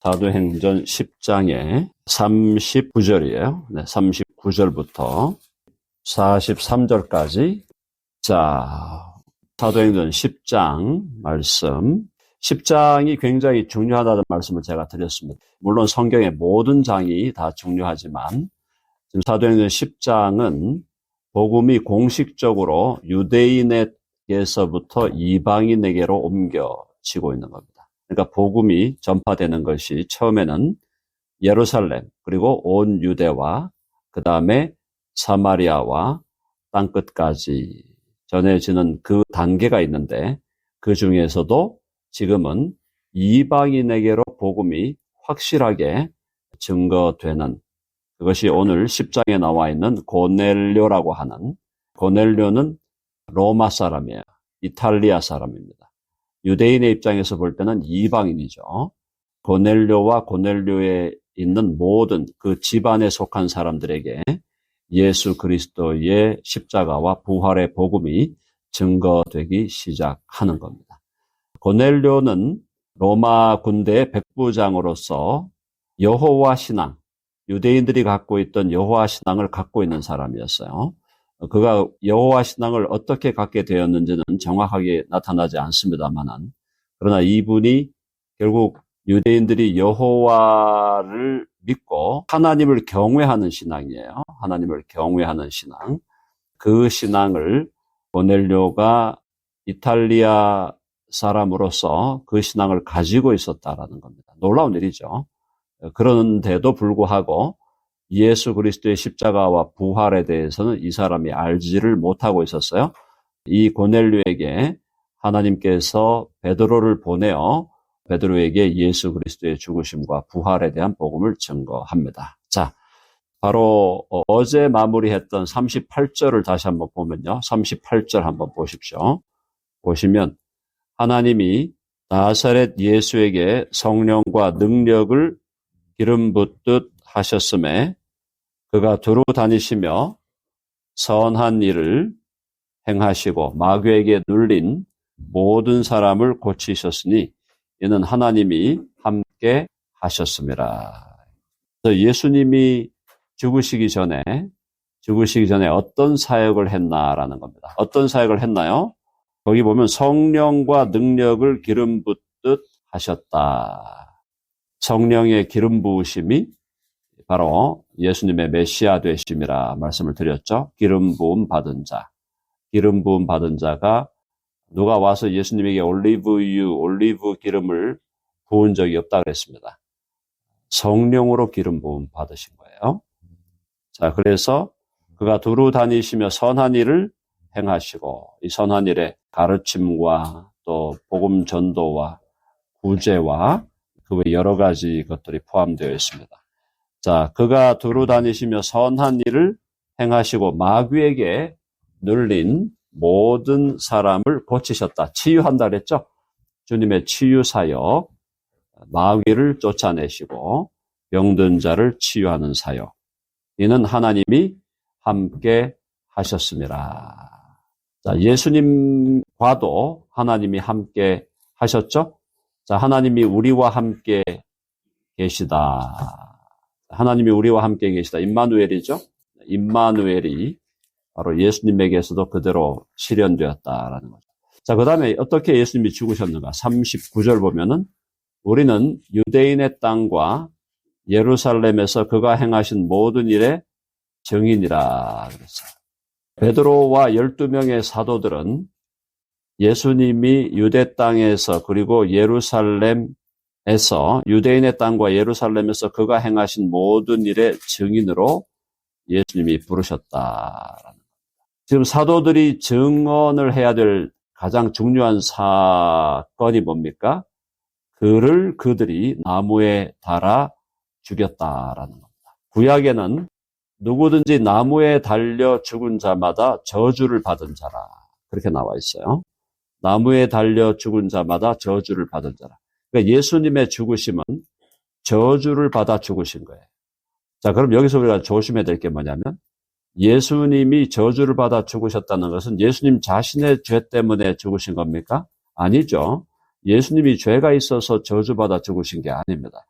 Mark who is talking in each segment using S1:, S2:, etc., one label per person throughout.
S1: 사도행전 10장의 39절이에요. 네, 39절부터 43절까지. 자, 사도행전 10장 말씀. 10장이 굉장히 중요하다는 말씀을 제가 드렸습니다. 물론 성경의 모든 장이 다 중요하지만 지금 사도행전 10장은 복음이 공식적으로 유대인에게서부터 이방인에게로 옮겨지고 있는 겁니다. 그러니까 복음이 전파되는 것이 처음에는 예루살렘 그리고 온 유대와 그 다음에 사마리아와 땅끝까지 전해지는 그 단계가 있는데 그 중에서도 지금은 이방인에게로 복음이 확실하게 증거되는 그것이 오늘 10장에 나와 있는 고넬료라고 하는, 고넬료는 로마 사람이에요. 이탈리아 사람입니다. 유대인의 입장에서 볼 때는 이방인이죠. 고넬료와 고넬료에 있는 모든 그 집안에 속한 사람들에게 예수 그리스도의 십자가와 부활의 복음이 증거되기 시작하는 겁니다. 고넬료는 로마 군대의 백부장으로서 여호와 신앙, 유대인들이 갖고 있던 여호와 신앙을 갖고 있는 사람이었어요. 그가 여호와 신앙을 어떻게 갖게 되었는지는 정확하게 나타나지 않습니다만, 그러나 이분이 결국 유대인들이 여호와를 믿고 하나님을 경외하는 신앙이에요. 하나님을 경외하는 신앙. 그 신앙을 고넬료가 이탈리아 사람으로서 그 신앙을 가지고 있었다라는 겁니다. 놀라운 일이죠. 그런데도 불구하고 예수 그리스도의 십자가와 부활에 대해서는 이 사람이 알지를 못하고 있었어요. 이 고넬료에게 하나님께서 베드로를 보내어 베드로에게 예수 그리스도의 죽으심과 부활에 대한 복음을 증거합니다. 자, 바로 어제 마무리했던 38절을 다시 한번 보면요. 38절 한번 보십시오. 보시면 하나님이 나사렛 예수에게 성령과 능력을 기름 붓듯 하셨음에 그가 두루 다니시며 선한 일을 행하시고 마귀에게 눌린 모든 사람을 고치셨으니 이는 하나님이 함께 하셨습니다. 예수님이 죽으시기 전에 어떤 사역을 했나라는 겁니다. 어떤 사역을 했나요? 거기 보면 성령과 능력을 기름 붓듯 하셨다. 성령의 기름 부으심이 바로 예수님의 메시아 되심이라 말씀을 드렸죠. 기름 부음 받은 자. 기름 부음 받은 자가 누가 와서 예수님에게 올리브 기름을 부은 적이 없다 그랬습니다. 성령으로 기름 부음 받으신 거예요. 자, 그래서 그가 두루 다니시며 선한 일을 행하시고 이 선한 일에 가르침과 또 복음 전도와 구제와 그 외 여러 가지 것들이 포함되어 있습니다. 자, 그가 두루 다니시며 선한 일을 행하시고 마귀에게 눌린 모든 사람을 고치셨다. 치유한다 그랬죠? 주님의 치유 사역, 마귀를 쫓아내시고 병든 자를 치유하는 사역. 이는 하나님이 함께 하셨습니다. 자, 예수님과도 하나님이 함께 하셨죠? 자, 하나님이 우리와 함께 계시다. 하나님이 우리와 함께 계시다. 임마누엘이죠? 임마누엘이 바로 예수님에게서도 그대로 실현되었다라는 거죠. 자, 그 다음에 어떻게 예수님이 죽으셨는가? 39절 보면은 우리는 유대인의 땅과 예루살렘에서 그가 행하신 모든 일의 증인이라 그랬어요. 베드로와 12명의 사도들은 예수님이 유대 땅에서 그리고 예루살렘에서 유대인의 땅과 예루살렘에서 그가 행하신 모든 일의 증인으로 예수님이 부르셨다라는 겁니다. 지금 사도들이 증언을 해야 될 가장 중요한 사건이 뭡니까? 그들이 나무에 달아 죽였다라는 겁니다. 구약에는 누구든지 나무에 달려 죽은 자마다 저주를 받은 자라 그렇게 나와 있어요. 나무에 달려 죽은 자마다 저주를 받은 자라. 그러니까 예수님의 죽으심은 저주를 받아 죽으신 거예요. 자, 그럼 여기서 우리가 조심해야 될 게 뭐냐면 예수님이 저주를 받아 죽으셨다는 것은 예수님 자신의 죄 때문에 죽으신 겁니까? 아니죠. 예수님이 죄가 있어서 저주받아 죽으신 게 아닙니다.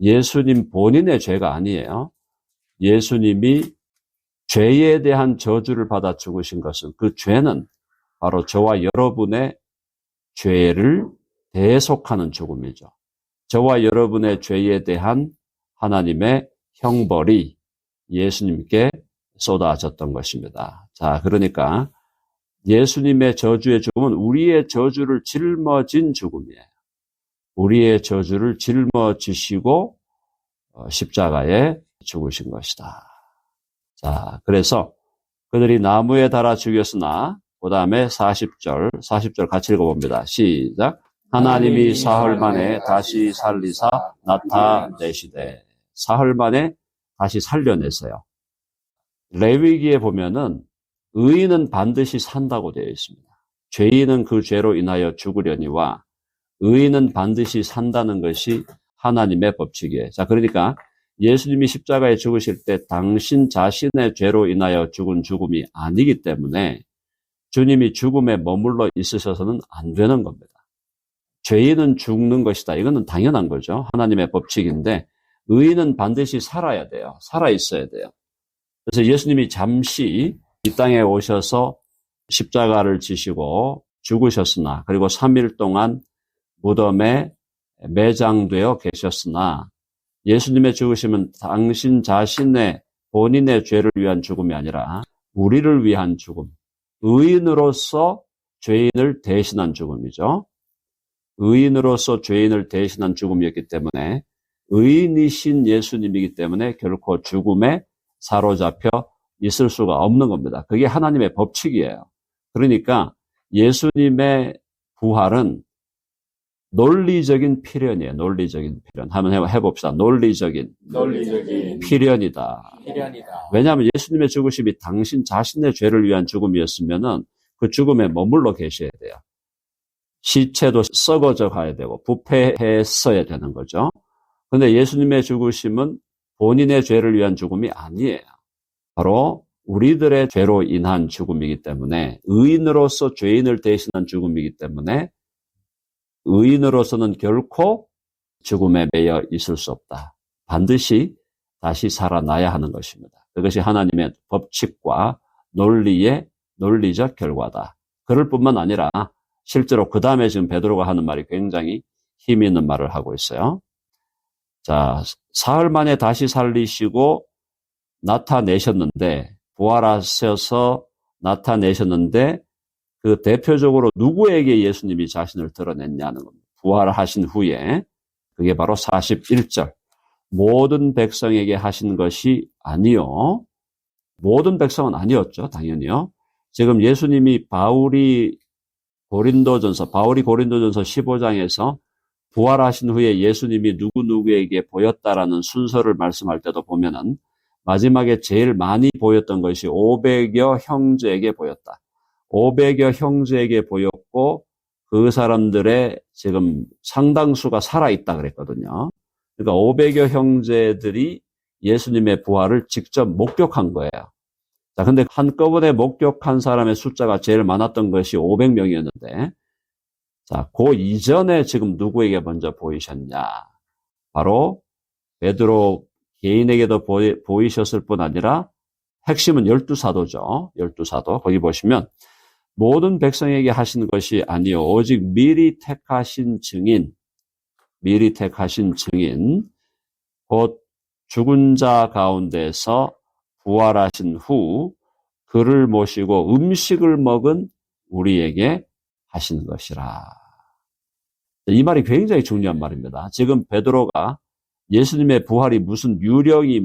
S1: 예수님 본인의 죄가 아니에요. 예수님이 죄에 대한 저주를 받아 죽으신 것은 그 죄는 바로 저와 여러분의 죄를 대속하는 죽음이죠. 저와 여러분의 죄에 대한 하나님의 형벌이 예수님께 쏟아졌던 것입니다. 자, 그러니까 예수님의 저주의 죽음은 우리의 저주를 짊어진 죽음이에요. 우리의 저주를 짊어지시고 십자가에 죽으신 것이다. 자, 그래서 그들이 나무에 달아 죽였으나 그 다음에 40절 같이 읽어봅니다. 시작. 하나님이 사흘 만에 다시 살리사 나타내시되. 사흘 만에 다시 살려내세요. 레위기에 보면은 의인은 반드시 산다고 되어 있습니다. 죄인은 그 죄로 인하여 죽으려니와 의인은 반드시 산다는 것이 하나님의 법칙이에요. 자, 그러니까 예수님이 십자가에 죽으실 때 당신 자신의 죄로 인하여 죽은 죽음이 아니기 때문에 주님이 죽음에 머물러 있으셔서는 안 되는 겁니다. 죄인은 죽는 것이다. 이거는 당연한 거죠. 하나님의 법칙인데 의인은 반드시 살아야 돼요. 살아 있어야 돼요. 그래서 예수님이 잠시 이 땅에 오셔서 십자가를 지시고 죽으셨으나 그리고 3일 동안 무덤에 매장되어 계셨으나 예수님의 죽으심은 당신 자신의 본인의 죄를 위한 죽음이 아니라 우리를 위한 죽음, 의인으로서 죄인을 대신한 죽음이죠. 의인으로서 죄인을 대신한 죽음이었기 때문에 의인이신 예수님이기 때문에 결코 죽음에 사로잡혀 있을 수가 없는 겁니다. 그게 하나님의 법칙이에요. 그러니까 예수님의 부활은 논리적인 필연이에요. 논리적인 필연. 한번 해봅시다. 논리적인 필연이다. 왜냐하면 예수님의 죽으심이 당신 자신의 죄를 위한 죽음이었으면은 그 죽음에 머물러 계셔야 돼요. 시체도 썩어져 가야 되고 부패했어야 되는 거죠. 그런데 예수님의 죽으심은 본인의 죄를 위한 죽음이 아니에요. 바로 우리들의 죄로 인한 죽음이기 때문에 의인으로서 죄인을 대신한 죽음이기 때문에 의인으로서는 결코 죽음에 매여 있을 수 없다. 반드시 다시 살아나야 하는 것입니다. 그것이 하나님의 법칙과 논리의 논리적 결과다. 그럴 뿐만 아니라 실제로 그 다음에 지금 베드로가 하는 말이 굉장히 힘 있는 말을 하고 있어요. 자, 사흘 만에 다시 살리시고 나타내셨는데, 부활하셔서 나타내셨는데, 그 대표적으로 누구에게 예수님이 자신을 드러냈냐는 겁니다. 부활하신 후에, 그게 바로 41절. 모든 백성에게 하신 것이 아니요. 모든 백성은 아니었죠, 당연히요. 지금 예수님이 바울이 고린도전서 15장에서 부활하신 후에 예수님이 누구누구에게 보였다라는 순서를 말씀할 때도 보면은 마지막에 제일 많이 보였던 것이 500여 형제에게 보였다. 500여 형제에게 보였고 그 사람들의 지금 상당수가 살아있다 그랬거든요. 그러니까 500여 형제들이 예수님의 부활을 직접 목격한 거예요. 자, 근데 한꺼번에 목격한 사람의 숫자가 제일 많았던 것이 500명이었는데, 자, 그 이전에 지금 누구에게 먼저 보이셨냐? 바로 베드로 개인에게도 보이셨을 뿐 아니라 핵심은 12사도죠. 12사도. 거기 보시면 모든 백성에게 하신 것이 아니요 오직 미리 택하신 증인, 곧 죽은 자 가운데서 부활하신 후 그를 모시고 음식을 먹은 우리에게 하신 것이라. 이 말이 굉장히 중요한 말입니다. 지금 베드로가 예수님의 부활이 무슨 유령이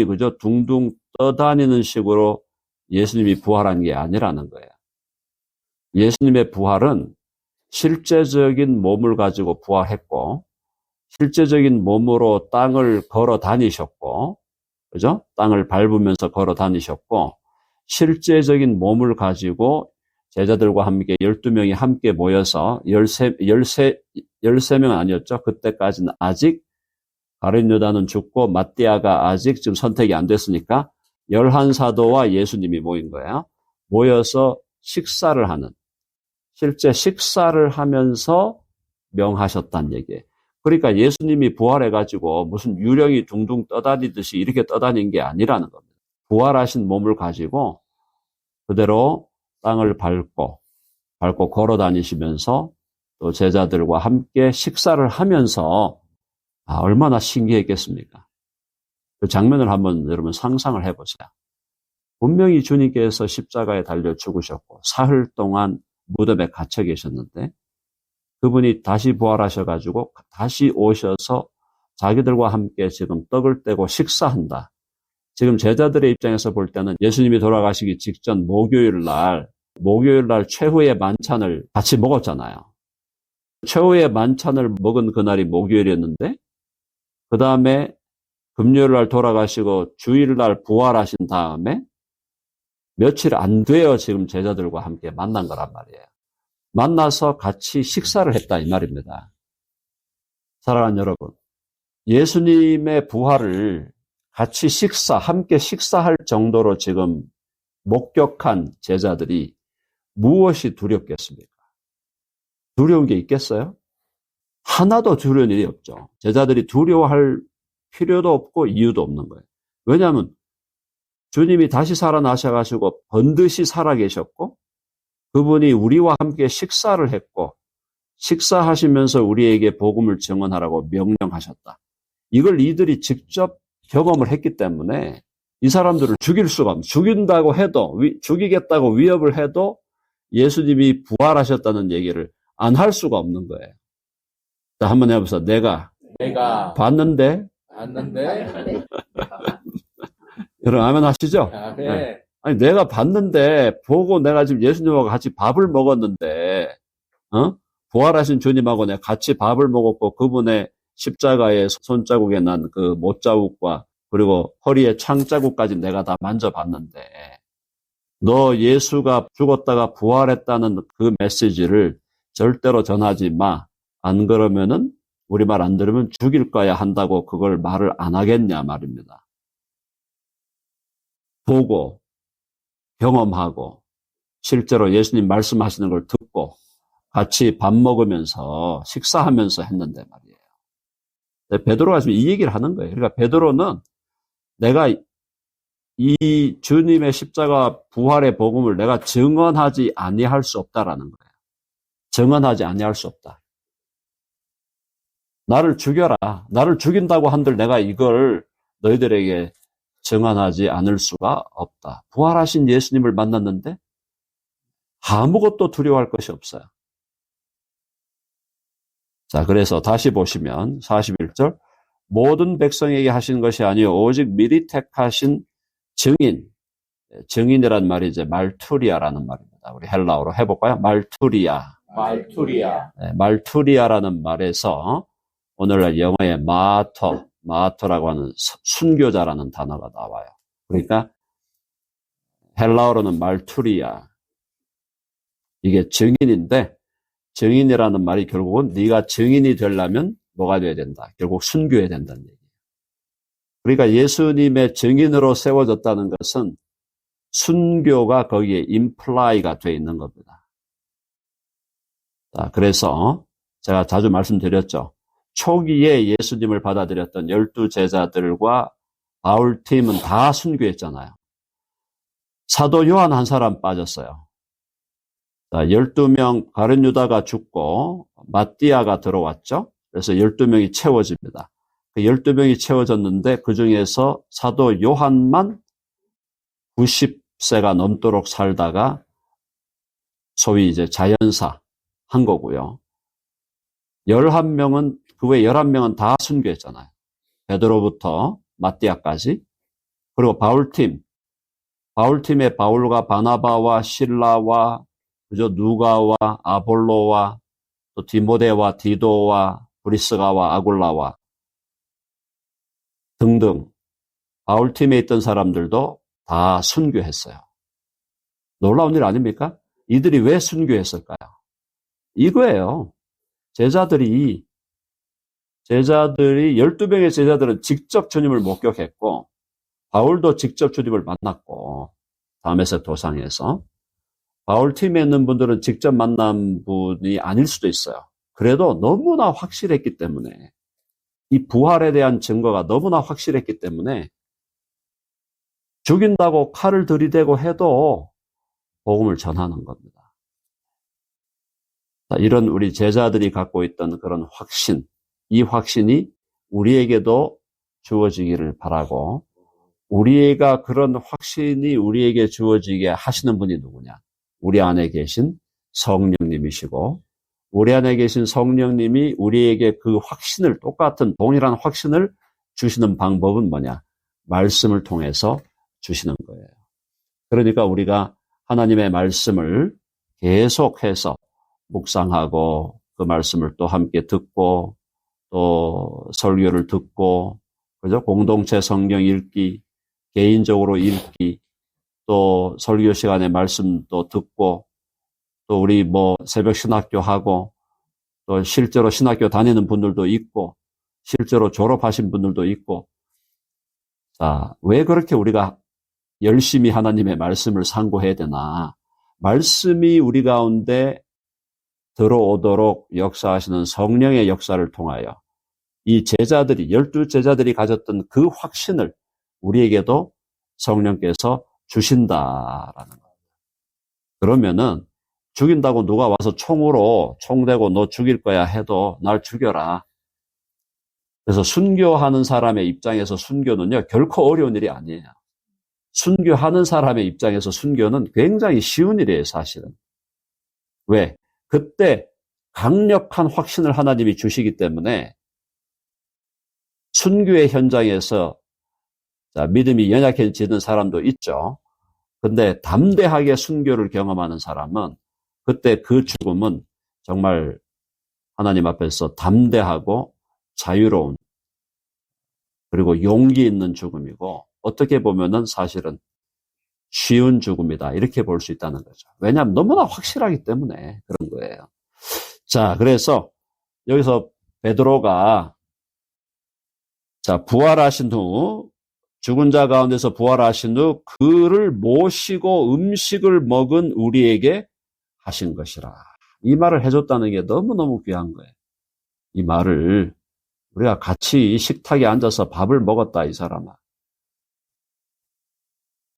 S1: 그저 둥둥 떠다니는 식으로 예수님이 부활한 게 아니라는 거예요. 예수님의 부활은 실제적인 몸을 가지고 부활했고, 실제적인 몸으로 땅을 걸어 다니셨고, 그죠? 땅을 밟으면서 걸어 다니셨고, 실제적인 몸을 가지고 제자들과 함께 12명이 함께 모여서 13명 아니었죠? 그때까지는 아직 가룟 유다는 죽고 마띠아가 아직 지금 선택이 안 됐으니까 11사도와 예수님이 모인 거예요. 모여서 실제 식사를 하면서 명하셨다는 얘기예요. 그러니까 예수님이 부활해가지고 무슨 유령이 둥둥 떠다니듯이 이렇게 떠다닌 게 아니라는 겁니다. 부활하신 몸을 가지고 그대로 땅을 밟고 걸어 다니시면서 또 제자들과 함께 식사를 하면서 얼마나 신기했겠습니까? 그 장면을 한번 여러분 상상을 해보세요. 분명히 주님께서 십자가에 달려 죽으셨고 사흘 동안 무덤에 갇혀 계셨는데 그분이 다시 부활하셔가지고 다시 오셔서 자기들과 함께 지금 떡을 떼고 식사한다. 지금 제자들의 입장에서 볼 때는 예수님이 돌아가시기 직전 목요일 날 최후의 만찬을 같이 먹었잖아요. 최후의 만찬을 먹은 그날이 목요일이었는데 그 다음에 금요일 날 돌아가시고 주일 날 부활하신 다음에 며칠 안 돼요. 지금 제자들과 함께 만난 거란 말이에요. 만나서 같이 식사를 했다 이 말입니다. 사랑하는 여러분, 예수님의 부활을 같이 함께 식사할 정도로 지금 목격한 제자들이 무엇이 두렵겠습니까? 두려운 게 있겠어요? 하나도 두려운 일이 없죠. 제자들이 두려워할 필요도 없고 이유도 없는 거예요. 왜냐하면 주님이 다시 살아나셔가지고 번듯이 살아계셨고 그분이 우리와 함께 식사를 했고 식사하시면서 우리에게 복음을 증언하라고 명령하셨다. 이걸 이들이 직접 경험을 했기 때문에 이 사람들을 죽일 수가 없어요. 죽인다고 해도 죽이겠다고 위협을 해도 예수님이 부활하셨다는 얘기를 안 할 수가 없는 거예요. 자, 한번 해보세요. 내가 봤는데 여러분 아멘 하시죠? 네. 아니 내가 봤는데 보고 내가 지금 예수님하고 같이 밥을 먹었는데 부활하신 주님하고 내가 같이 밥을 먹었고 그분의 십자가에 손자국에 난 그 못자국과 그리고 허리에 창자국까지 내가 다 만져봤는데 너 예수가 죽었다가 부활했다는 그 메시지를 절대로 전하지 마. 안 그러면은 우리 말 안 들으면 죽일 거야 한다고 그걸 말을 안 하겠냐 말입니다. 보고 경험하고 실제로 예수님 말씀하시는 걸 듣고 같이 밥 먹으면서 식사하면서 했는데 말이에요. 베드로가 지금 이 얘기를 하는 거예요. 그러니까 베드로는 내가 이 주님의 십자가 부활의 복음을 내가 증언하지 아니할 수 없다라는 거예요. 증언하지 아니할 수 없다. 나를 죽여라. 나를 죽인다고 한들 내가 이걸 너희들에게 증언하지 않을 수가 없다. 부활하신 예수님을 만났는데 아무것도 두려워할 것이 없어요. 자, 그래서 다시 보시면 41절 모든 백성에게 하신 것이 아니요 오직 미리 택하신 증인이란 말이 이제 말투리아라는 말입니다. 우리 헬라어로 해볼까요? 말투리아. 네, 말투리아라는 말에서 오늘날 영어의 마터라고 하는 순교자라는 단어가 나와요. 그러니까 헬라어로는 말투리아. 이게 증인인데 증인이라는 말이 결국은 네가 증인이 되려면 뭐가 돼야 된다. 결국 순교해야 된다는 얘기예요. 그러니까 예수님의 증인으로 세워졌다는 것은 순교가 거기에 임플라이가 되어 있는 겁니다. 자, 그래서 제가 자주 말씀드렸죠. 초기에 예수님을 받아들였던 12제자들과 바울팀은 다 순교했잖아요. 사도 요한 한 사람 빠졌어요. 자, 12명 가룟 유다가 죽고 마띠아가 들어왔죠. 그래서 12명이 채워집니다. 그 12명이 채워졌는데 그 중에서 사도 요한만 90세가 넘도록 살다가 소위 이제 자연사 한 거고요. 11명은 그 외 11명은 다 순교했잖아요. 베드로부터 마띠아까지. 그리고 바울팀의 바울과 바나바와 실라와 그저 누가와 아볼로와 또 디모데와 디도와 브리스가와 아굴라와 등등 바울팀에 있던 사람들도 다 순교했어요. 놀라운 일 아닙니까? 이들이 왜 순교했을까요? 이거예요. 제자들이 12명의 제자들은 직접 주님을 목격했고 바울도 직접 주님을 만났고 다메섹 도상에서 바울팀에 있는 분들은 직접 만난 분이 아닐 수도 있어요. 그래도 너무나 확실했기 때문에 이 부활에 대한 증거가 너무나 확실했기 때문에 죽인다고 칼을 들이대고 해도 복음을 전하는 겁니다. 이런 우리 제자들이 갖고 있던 그런 확신, 이 확신이 우리에게도 주어지기를 바라고, 우리가 그런 확신이 우리에게 주어지게 하시는 분이 누구냐? 우리 안에 계신 성령님이시고, 우리 안에 계신 성령님이 우리에게 그 확신을, 똑같은 동일한 확신을 주시는 방법은 뭐냐? 말씀을 통해서 주시는 거예요. 그러니까 우리가 하나님의 말씀을 계속해서 묵상하고, 그 말씀을 또 함께 듣고, 또 설교를 듣고, 그죠? 공동체 성경 읽기, 개인적으로 읽기, 또 설교 시간에 말씀도 듣고, 또 우리 새벽 신학교 하고, 또 실제로 신학교 다니는 분들도 있고, 실제로 졸업하신 분들도 있고. 자, 왜 그렇게 우리가 열심히 하나님의 말씀을 상고해야 되나? 말씀이 우리 가운데 들어오도록 역사하시는 성령의 역사를 통하여 이 제자들이, 12제자들이 가졌던 그 확신을 우리에게도 성령께서 주신다라는 거예요. 그러면은 죽인다고 누가 와서 총으로 총대고 너 죽일 거야 해도 날 죽여라. 그래서 순교하는 사람의 입장에서 순교는요, 결코 어려운 일이 아니에요. 순교하는 사람의 입장에서 순교는 굉장히 쉬운 일이에요, 사실은. 왜? 그때 강력한 확신을 하나님이 주시기 때문에 순교의 현장에서 믿음이 연약해지는 사람도 있죠. 근데 담대하게 순교를 경험하는 사람은 그때 그 죽음은 정말 하나님 앞에서 담대하고 자유로운, 그리고 용기 있는 죽음이고, 어떻게 보면은 사실은 쉬운 죽음이다, 이렇게 볼 수 있다는 거죠. 왜냐하면 너무나 확실하기 때문에 그런 거예요. 자, 그래서 여기서 베드로가 부활하신 후, 죽은 자 가운데서 부활하신 후 그를 모시고 음식을 먹은 우리에게 하신 것이라, 이 말을 해줬다는 게 너무너무 귀한 거예요. 이 말을 우리가 같이 식탁에 앉아서 밥을 먹었다, 이 사람아.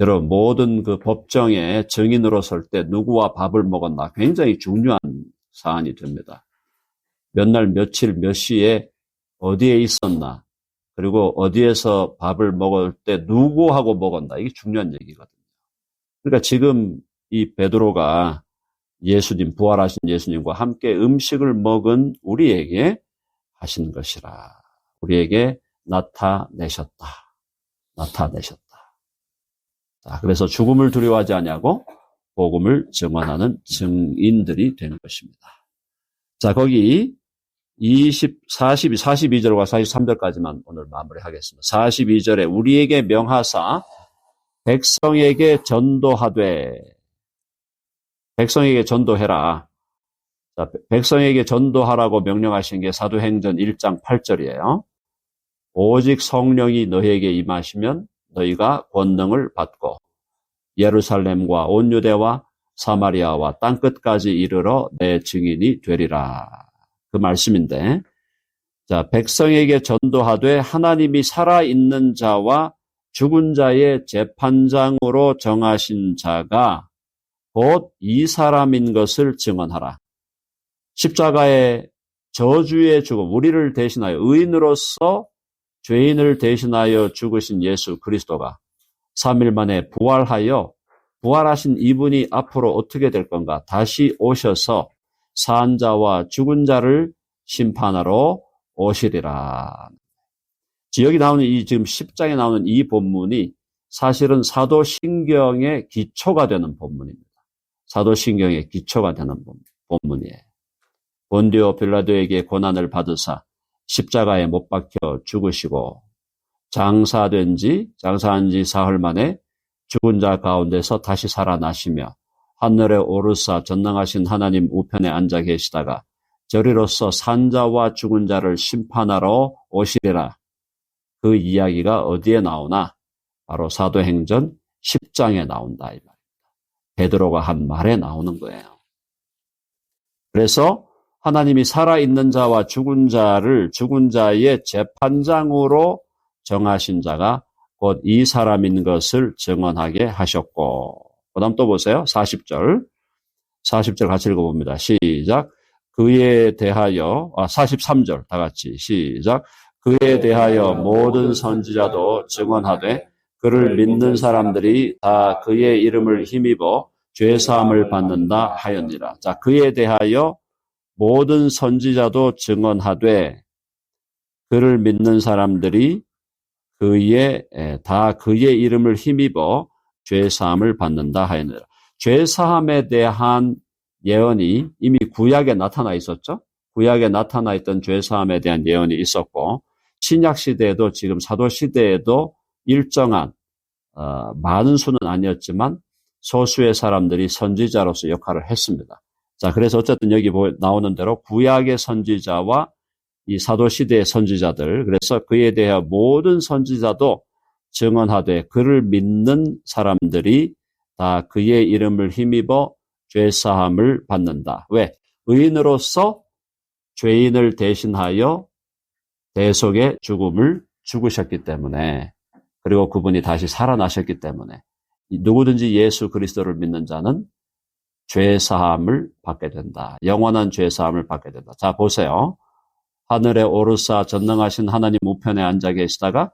S1: 여러분, 모든 그 법정에 증인으로 설 때 누구와 밥을 먹었나 굉장히 중요한 사안이 됩니다. 몇 날, 며칠, 몇 시에 어디에 있었나, 그리고 어디에서 밥을 먹을 때 누구하고 먹었나, 이게 중요한 얘기거든요. 그러니까 지금 이 베드로가 예수님, 부활하신 예수님과 함께 음식을 먹은 우리에게 하신 것이라, 우리에게 나타내셨다. 자, 그래서 죽음을 두려워하지 아니하고 복음을 증언하는 증인들이 된 것입니다. 자, 거기 42절과 43절까지만 오늘 마무리하겠습니다. 42절에 우리에게 명하사 백성에게 전도하되, 백성에게 전도해라. 자, 백성에게 전도하라고 명령하신 게 사도행전 1장 8절이에요. 오직 성령이 너희에게 임하시면 너희가 권능을 받고 예루살렘과 온 유대와 사마리아와 땅끝까지 이르러 내 증인이 되리라. 그 말씀인데, 자, 백성에게 전도하되 하나님이 살아있는 자와 죽은 자의 재판장으로 정하신 자가 곧 이 사람인 것을 증언하라. 십자가의 저주의 죽음, 우리를 대신하여 의인으로서 죄인을 대신하여 죽으신 예수 그리스도가 3일 만에 부활하여, 부활하신 이분이 앞으로 어떻게 될 건가? 다시 오셔서 산 자와 죽은 자를 심판하러 오시리라. 여기 나오는 지금 10장에 나오는 이 본문이 사실은 사도신경의 기초가 되는 본문입니다. 사도신경의 기초가 되는 본문이에요. 본디오 빌라도에게 고난을 받으사 십자가에 못 박혀 죽으시고 장사한 지 사흘 만에 죽은 자 가운데서 다시 살아나시며 하늘에 오르사 전능하신 하나님 우편에 앉아 계시다가 저리로서 산자와 죽은 자를 심판하러 오시리라. 그 이야기가 어디에 나오나? 바로 사도행전 10장에 나온다, 이 말입니다. 베드로가 한 말에 나오는 거예요. 그래서 하나님이 살아있는 자와 죽은 자를 죽은 자의 재판장으로 정하신 자가 곧 이 사람인 것을 증언하게 하셨고. 그 다음 또 보세요. 40절 같이 읽어봅니다. 시작. 그에 대하여 43절 다 같이 시작. 그에 대하여 모든 선지자도 증언하되 그를 믿는 사람들이 다 그의 이름을 힘입어 죄사함을 받는다 하였니라. 자, 그에 대하여 모든 선지자도 증언하되 그를 믿는 사람들이 다 그의 이름을 힘입어 죄사함을 받는다 하였느라. 죄사함에 대한 예언이 이미 구약에 나타나 있었죠. 구약에 나타나 있던 죄사함에 대한 예언이 있었고 신약 시대에도 지금 사도 시대에도 일정한 많은 수는 아니었지만 소수의 사람들이 선지자로서 역할을 했습니다. 자, 그래서 어쨌든 여기 나오는 대로 구약의 선지자와 이 사도 시대의 선지자들, 그래서 그에 대해 모든 선지자도 증언하되 그를 믿는 사람들이 다 그의 이름을 힘입어 죄사함을 받는다. 왜? 의인으로서 죄인을 대신하여 대속의 죽음을 죽으셨기 때문에, 그리고 그분이 다시 살아나셨기 때문에 누구든지 예수 그리스도를 믿는 자는 죄사함을 받게 된다. 영원한 죄사함을 받게 된다. 자, 보세요. 하늘에 오르사 전능하신 하나님 우편에 앉아 계시다가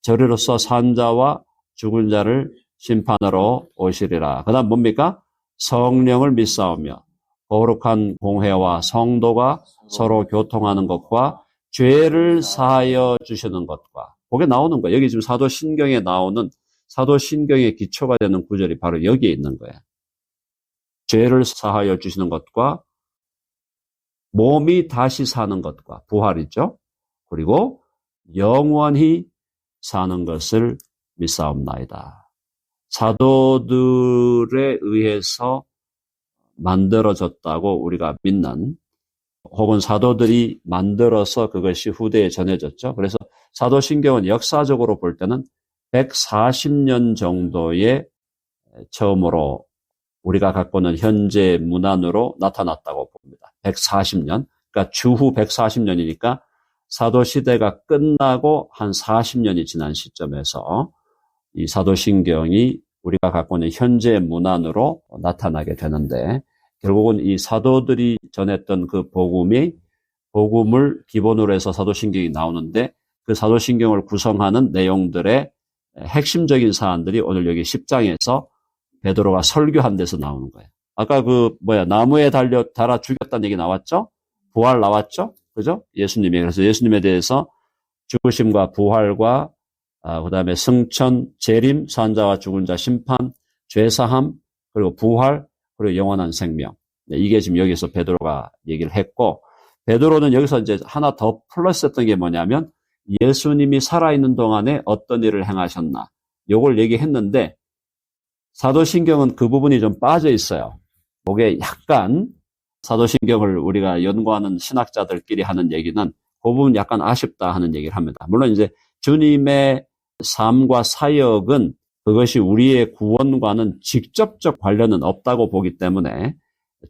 S1: 저리로서 산자와 죽은 자를 심판하러 오시리라. 그 다음 뭡니까? 성령을 믿사오며 거룩한 공회와 성도가 서로 교통하는 것과 죄를 사하여 주시는 것과, 그게 나오는 거예요. 여기 지금 사도신경에 나오는, 사도신경의 기초가 되는 구절이 바로 여기에 있는 거예요. 죄를 사하여 주시는 것과 몸이 다시 사는 것과, 부활이죠. 그리고 영원히 사는 것을 믿사옵나이다. 사도들에 의해서 만들어졌다고 우리가 믿는, 혹은 사도들이 만들어서 그것이 후대에 전해졌죠. 그래서 사도신경은 역사적으로 볼 때는 140년 정도의 처음으로 우리가 갖고 있는 현재 문안으로 나타났다고 봅니다. 140년. 그러니까 주후 140년이니까 사도시대가 끝나고 한 40년이 지난 시점에서 이 사도신경이 우리가 갖고 있는 현재 문안으로 나타나게 되는데, 결국은 이 사도들이 전했던 그 복음을 기본으로 해서 사도신경이 나오는데, 그 사도신경을 구성하는 내용들의 핵심적인 사안들이 오늘 여기 10장에서 베드로가 설교한 데서 나오는 거예요. 아까 나무에 달아 죽였다는 얘기 나왔죠? 부활 나왔죠? 그죠? 예수님이. 그래서 예수님에 대해서 죽으심과 부활과 그다음에 승천, 재림, 산자와 죽은 자 심판, 죄사함, 그리고 부활, 그리고 영원한 생명. 이게 지금 여기서 베드로가 얘기를 했고, 베드로는 여기서 이제 하나 더 플러스했던 게 뭐냐면 예수님이 살아있는 동안에 어떤 일을 행하셨나, 요걸 얘기했는데 사도신경은 그 부분이 좀 빠져 있어요. 그게 약간 사도신경을 우리가 연구하는 신학자들끼리 하는 얘기는 그 부분 약간 아쉽다 하는 얘기를 합니다. 물론 이제 주님의 삶과 사역은 그것이 우리의 구원과는 직접적 관련은 없다고 보기 때문에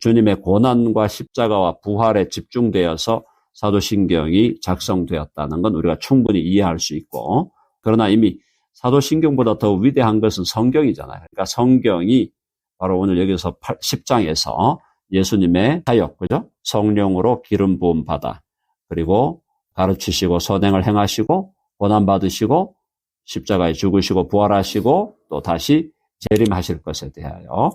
S1: 주님의 고난과 십자가와 부활에 집중되어서 사도신경이 작성되었다는 건 우리가 충분히 이해할 수 있고, 그러나 이미 사도신경보다 더 위대한 것은 성경이잖아요. 그러니까 성경이 바로 오늘 여기서 10장에서 예수님의 사역, 그죠? 성령으로 기름 부음 받아, 그리고 가르치시고 선행을 행하시고 고난받으시고 십자가에 죽으시고 부활하시고 또 다시 재림하실 것에 대하여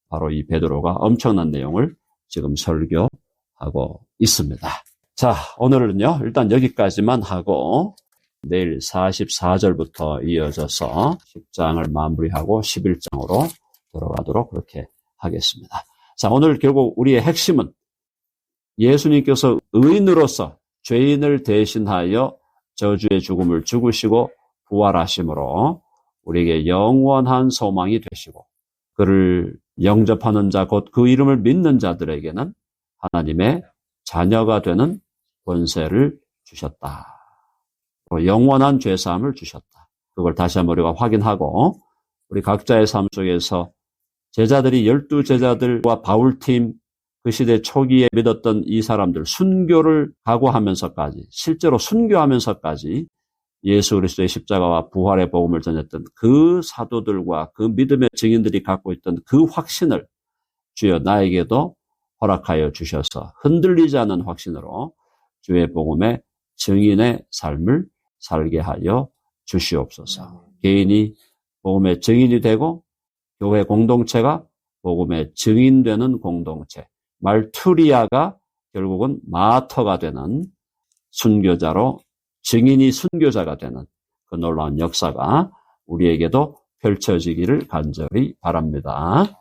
S1: 바로 이 베드로가 엄청난 내용을 지금 설교하고 있습니다. 자, 오늘은요, 일단 여기까지만 하고 내일 44절부터 이어져서 10장을 마무리하고 11장으로 들어가도록 그렇게 하겠습니다. 자, 오늘 결국 우리의 핵심은 예수님께서 의인으로서 죄인을 대신하여 저주의 죽음을 죽으시고 부활하심으로 우리에게 영원한 소망이 되시고, 그를 영접하는 자, 곧 그 이름을 믿는 자들에게는 하나님의 자녀가 되는 권세를 주셨다. 영원한 죄사함을 주셨다. 그걸 다시 한번 우리가 확인하고, 우리 각자의 삶 속에서 제자들이 12제자들과 바울팀, 그 시대 초기에 믿었던 이 사람들, 순교를 각오하면서까지, 실제로 순교하면서까지 예수 그리스도의 십자가와 부활의 복음을 전했던 그 사도들과 그 믿음의 증인들이 갖고 있던 그 확신을 주여 나에게도 허락하여 주셔서 흔들리지 않는 확신으로 주의 복음의 증인의 삶을 살게 하여 주시옵소서. 개인이 복음의 증인이 되고 교회 공동체가 복음의 증인되는 공동체, 말투리아가 결국은 마터가 되는 순교자로 증인이 순교자가 되는 그 놀라운 역사가 우리에게도 펼쳐지기를 간절히 바랍니다.